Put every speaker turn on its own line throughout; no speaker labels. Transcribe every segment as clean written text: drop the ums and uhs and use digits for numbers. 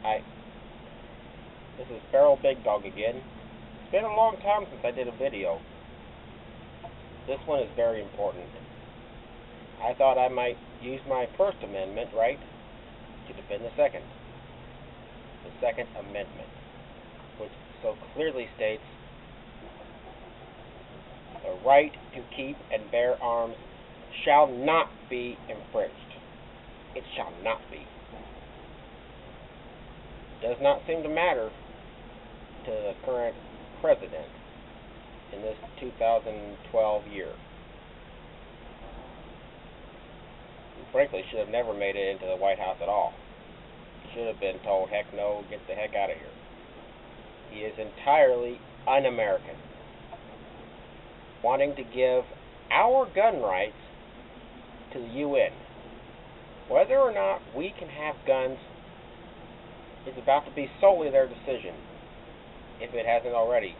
Hi, this is Feral Big Dog again. It's been a long time since I did a video. This one is very important. I thought I might use my First Amendment right to defend the Second. The Second Amendment, which so clearly states the right to keep and bear arms shall not be infringed. It shall not be. Does not seem to matter to the current president in this 2012 year. He frankly should have never made it into the White House at all. He should have been told, heck no, get the heck out of here. He is entirely un-American, wanting to give our gun rights to the UN. Whether or not we can have guns is about to be solely their decision, if it hasn't already.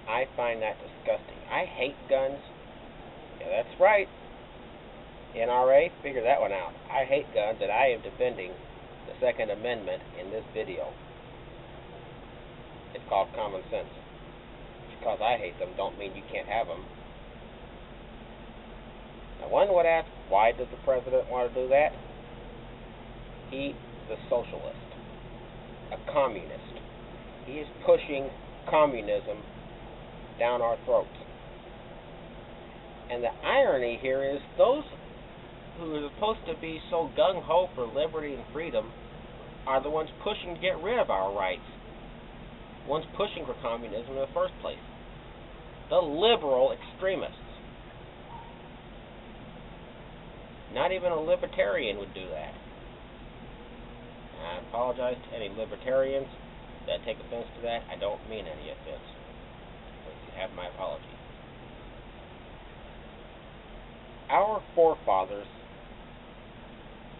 I find that disgusting. I hate guns. Yeah, that's right. NRA, figure that one out. I hate guns, and I am defending the Second Amendment in this video. It's called common sense. Because I hate them don't mean you can't have them. Now, one would ask, why does the president want to do that? He is a socialist, a communist. He is pushing communism down our throats. And the irony here is those who are supposed to be so gung-ho for liberty and freedom are the ones pushing to get rid of our rights, the ones pushing for communism in the first place. The liberal extremists. Not even a libertarian would do that. I apologize to any libertarians that take offense to that. I don't mean any offense. But you have my apology. Our forefathers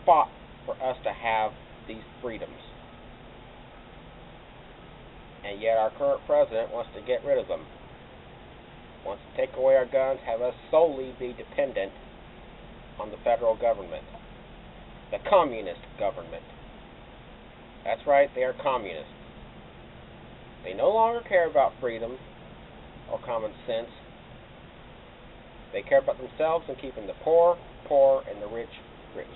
fought for us to have these freedoms. And yet our current president wants to get rid of them. Wants to take away our guns, have us solely be dependent on the federal government. The communist government. That's right, they are communists. They no longer care about freedom or common sense. They care about themselves and keeping the poor, poor, and the rich, rich.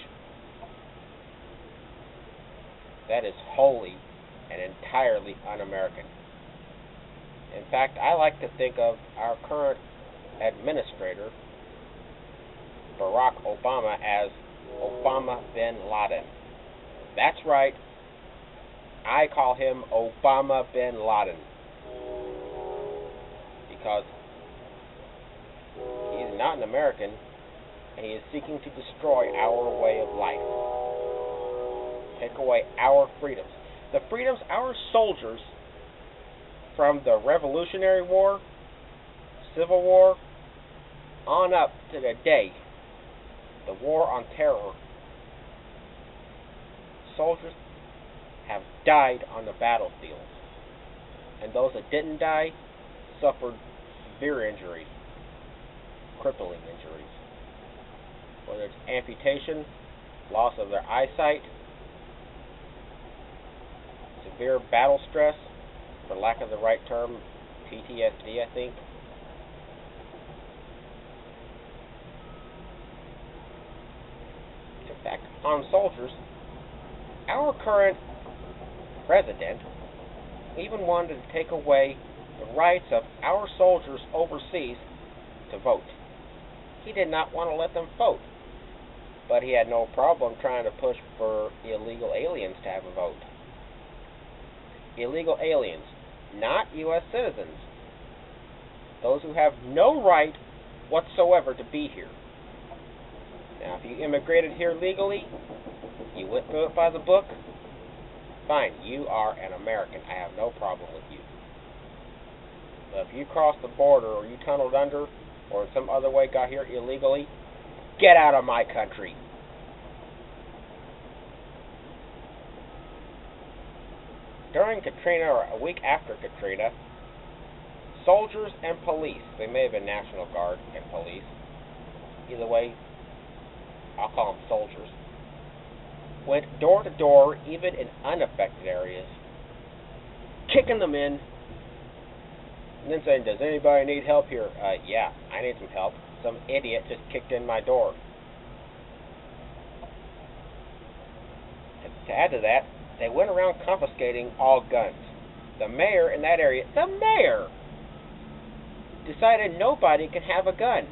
That is wholly and entirely un-American. In fact, I like to think of our current administrator, Barack Obama, as Obama bin Laden. That's right. I call him Obama bin Laden because he is not an American and he is seeking to destroy our way of life. Take away our freedoms. The freedoms our soldiers from the Revolutionary War, Civil War, on up to today, the War on Terror. Soldiers have died on the battlefield. And those that didn't die suffered severe injuries, crippling injuries. Whether it's amputation, loss of their eyesight, severe battle stress, for lack of the right term, PTSD, I think. In fact, on soldiers, our current president even wanted to take away the rights of our soldiers overseas to vote. He did not want to let them vote, but he had no problem trying to push for illegal aliens to have a vote. Illegal aliens, not U.S. citizens. Those who have no right whatsoever to be here. Now, if you immigrated here legally, you went through it by the book, fine, you are an American. I have no problem with you. But if you crossed the border or you tunneled under or in some other way got here illegally, get out of my country. During Katrina, or a week after Katrina, soldiers and police, they may have been National Guard and police, either way, I'll call them soldiers, went door to door, even in unaffected areas, kicking them in, and then saying, "Does anybody need help here?" Yeah, I need some help. Some idiot just kicked in my door. And to add to that, they went around confiscating all guns. The mayor in that area, the mayor, decided nobody can have a gun.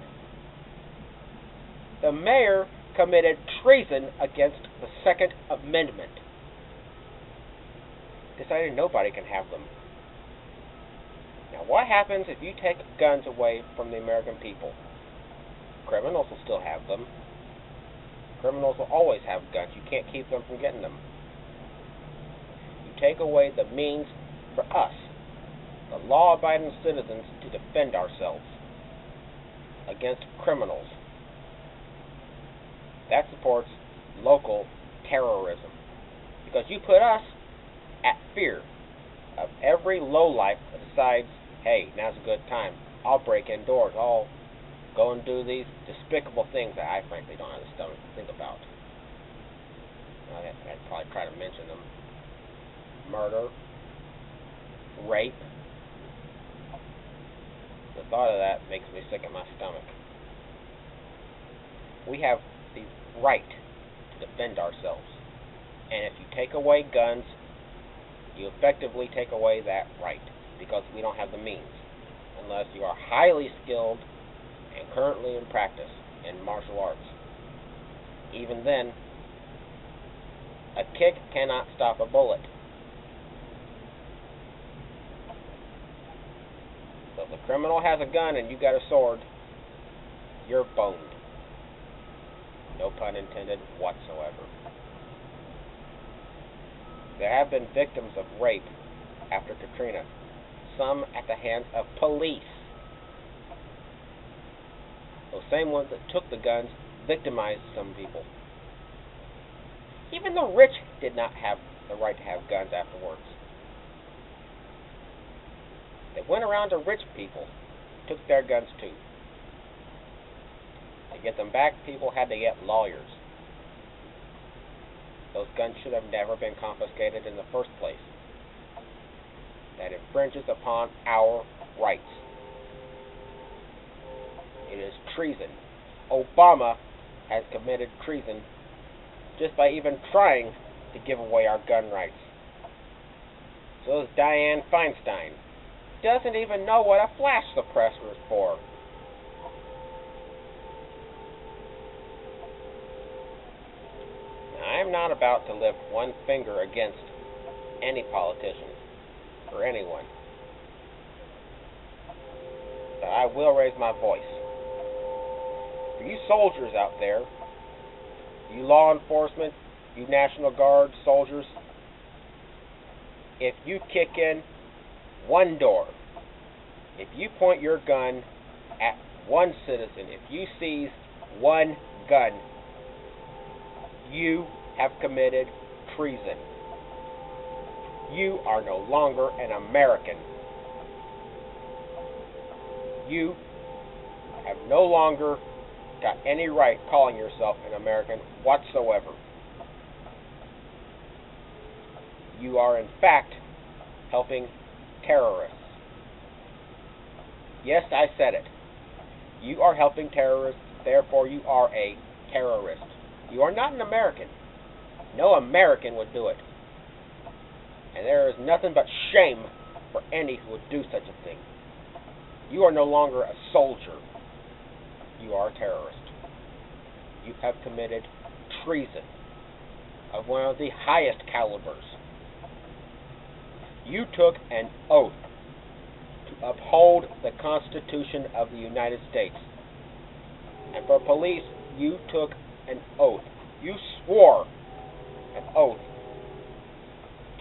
The mayor committed treason against the Second Amendment. Decided nobody can have them. Now, what happens if you take guns away from the American people? Criminals will still have them. Criminals will always have guns. You can't keep them from getting them. You take away the means for us, the law-abiding citizens, to defend ourselves against criminals. That supports local terrorism, because you put us at fear of every lowlife that decides, hey, now's a good time. I'll break indoors. I'll go and do these despicable things that I frankly don't have the stomach to think about. I'd probably try to mention them. Murder, rape. The thought of that makes me sick in my stomach. We have the right to defend ourselves. And if you take away guns, you effectively take away that right, because we don't have the means, unless you are highly skilled and currently in practice in martial arts. Even then, a kick cannot stop a bullet. So if a criminal has a gun and you got a sword, you're boned. No pun intended whatsoever. There have been victims of rape after Katrina, some at the hands of police. Those same ones that took the guns victimized some people. Even the rich did not have the right to have guns afterwards. They went around to rich people, took their guns too. To get them back, people had to get lawyers. Those guns should have never been confiscated in the first place. That infringes upon our rights. It is treason. Obama has committed treason just by even trying to give away our gun rights. So is Dianne Feinstein. Doesn't even know what a flash suppressor is for. Now, I am not about to lift one finger against any politician or anyone, but I will raise my voice. For you soldiers out there, you law enforcement, you National Guard soldiers, if you kick in one door, if you point your gun at one citizen, if you seize one gun, you have committed treason. You are no longer an American. You have no longer got any right calling yourself an American whatsoever. You are in fact helping terrorists. Yes, I said it. You are helping terrorists, therefore you are a terrorist. You are not an American. No American would do it. And there is nothing but shame for any who would do such a thing. You are no longer a soldier. You are a terrorist. You have committed treason of one of the highest calibers. You took an oath to uphold the Constitution of the United States. And for police, you took an oath. You swore an oath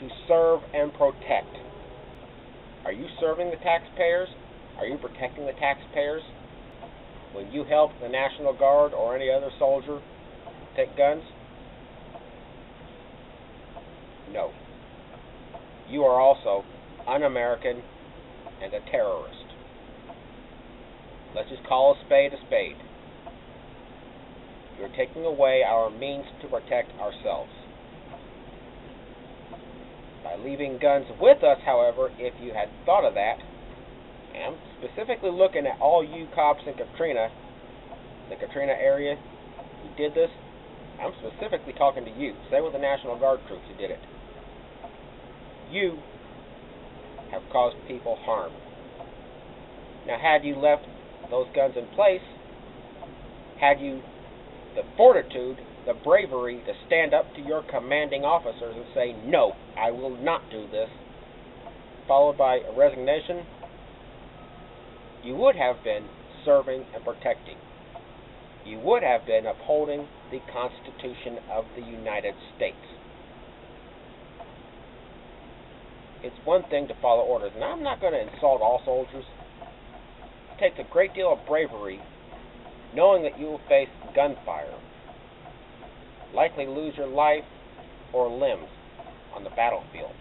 to serve and protect. Are you serving the taxpayers? Are you protecting the taxpayers when you help the National Guard or any other soldier take guns? No. You are also un-American and a terrorist. Let's just call a spade a spade. You're taking away our means to protect ourselves. By leaving guns with us, however, if you had thought of that, and I'm specifically looking at all you cops in Katrina, the Katrina area who did this, I'm specifically talking to you. Same with the National Guard troops who did it. You have caused people harm. Now, had you left those guns in place, had you the fortitude, the bravery to stand up to your commanding officers and say, no, I will not do this, followed by a resignation, you would have been serving and protecting. You would have been upholding the Constitution of the United States. It's one thing to follow orders, and I'm not going to insult all soldiers. It takes a great deal of bravery knowing that you will face gunfire, likely lose your life or limbs on the battlefield.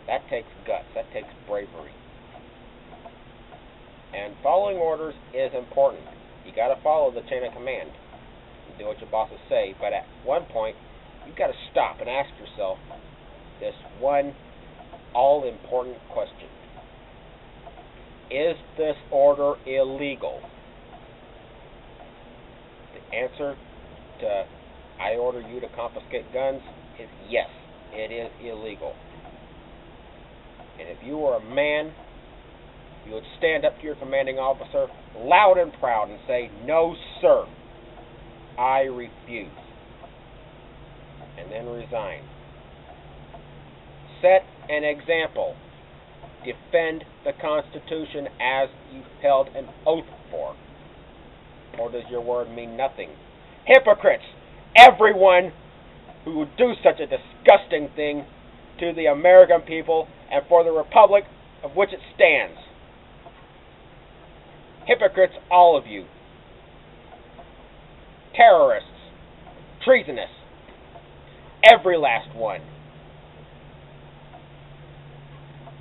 That takes guts. That takes bravery. And following orders is important. You got to follow the chain of command and do what your bosses say. But at one point, you've got to stop and ask yourself this one all-important question. Is this order illegal? The answer to I order you to confiscate guns is yes, it is illegal. And if you were a man, you would stand up to your commanding officer loud and proud and say, no, sir, I refuse. And then resign. Set an example. Defend the Constitution as you held an oath for. Or does your word mean nothing? Hypocrites! Everyone who would do such a disgusting thing to the American people and for the republic of which it stands. Hypocrites, all of you. Terrorists. Treasonous. Every last one.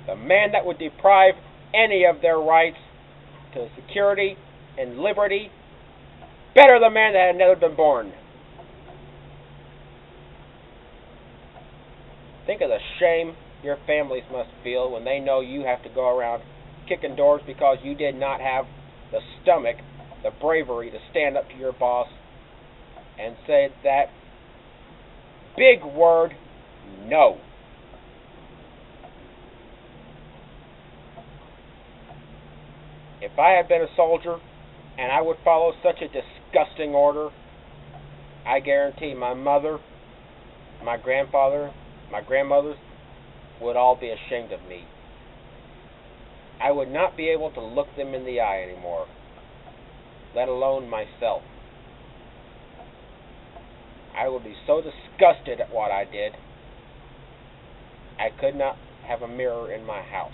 The man that would deprive any of their rights to security and liberty, better the man that had never been born. Think of the shame your families must feel when they know you have to go around kicking doors because you did not have the stomach, the bravery to stand up to your boss and say that big word, no. If I had been a soldier and I would follow such a disgusting order, I guarantee my mother, my grandfather, my grandmothers would all be ashamed of me. I would not be able to look them in the eye anymore, let alone myself. I would be so disgusted at what I did, I could not have a mirror in my house.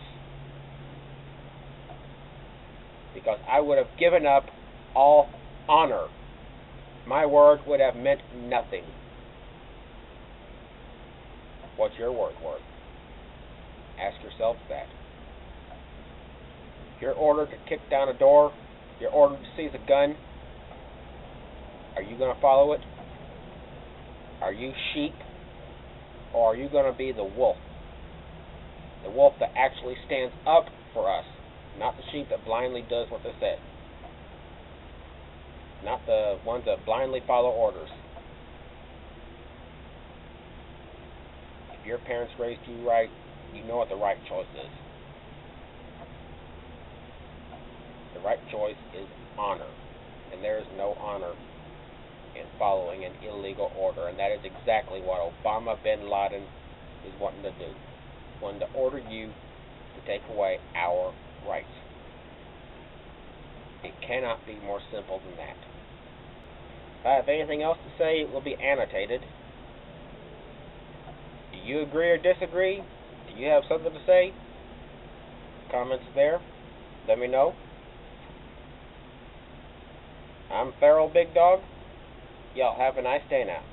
Because I would have given up all honor. My word would have meant nothing. What's your word worth? Ask yourselves that. If you're ordered to kick down a door, you're ordered to seize a gun, are you going to follow it? Are you sheep? Or are you going to be the wolf? The wolf that actually stands up for us. Not the sheep that blindly does what they say. Not the ones that blindly follow orders. If your parents raised you right, you know what the right choice is. The right choice is honor. And there is no honor in following an illegal order. And that is exactly what Osama bin Laden is wanting to do. Wanting to order you to take away our rights. It cannot be more simple than that. If I have anything else to say, it will be annotated. Do you agree or disagree? Do you have something to say? Comments there? Let me know. I'm Feral Big Dog. Y'all have a nice day now.